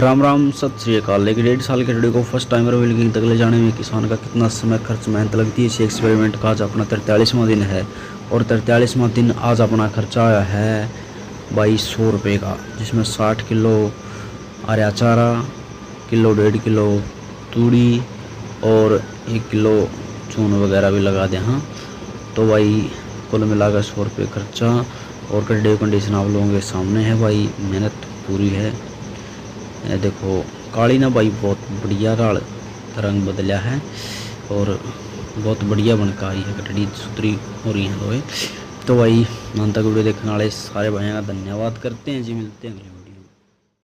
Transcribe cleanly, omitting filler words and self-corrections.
राम राम सत श्री अकाल। एक 1.5 साल के रेडियो को फर्स्ट टाइम रिवीलिंग तक ले जाने में किसान का कितना समय खर्च मेहनत लगती है। इस एक्सपेरिमेंट का आज अपना 43वां दिन है और 43वां दिन आज अपना खर्चा आया है 2200 रुपये का, जिसमें 60 किलो आर्या चारा, किलो 1.5 किलो तूड़ी और 1 किलो चून वगैरह भी लगा दें। हाँ, तो भाई कुल मिलाकर 100 रुपये खर्चा। और रेडियो कंडीशन आप लोगों के सामने है भाई, मेहनत पूरी है। ये देखो काली ना भाई बहुत बढ़िया राल रंग बदलिया है और बहुत बढ़िया बनकर आई है, कटड़ी सुतरी हो रही है लोहे। तो भाई अंत तक वीडियो देखने वाले सारे भाइयों का धन्यवाद करते हैं जी। मिलते हैं अगले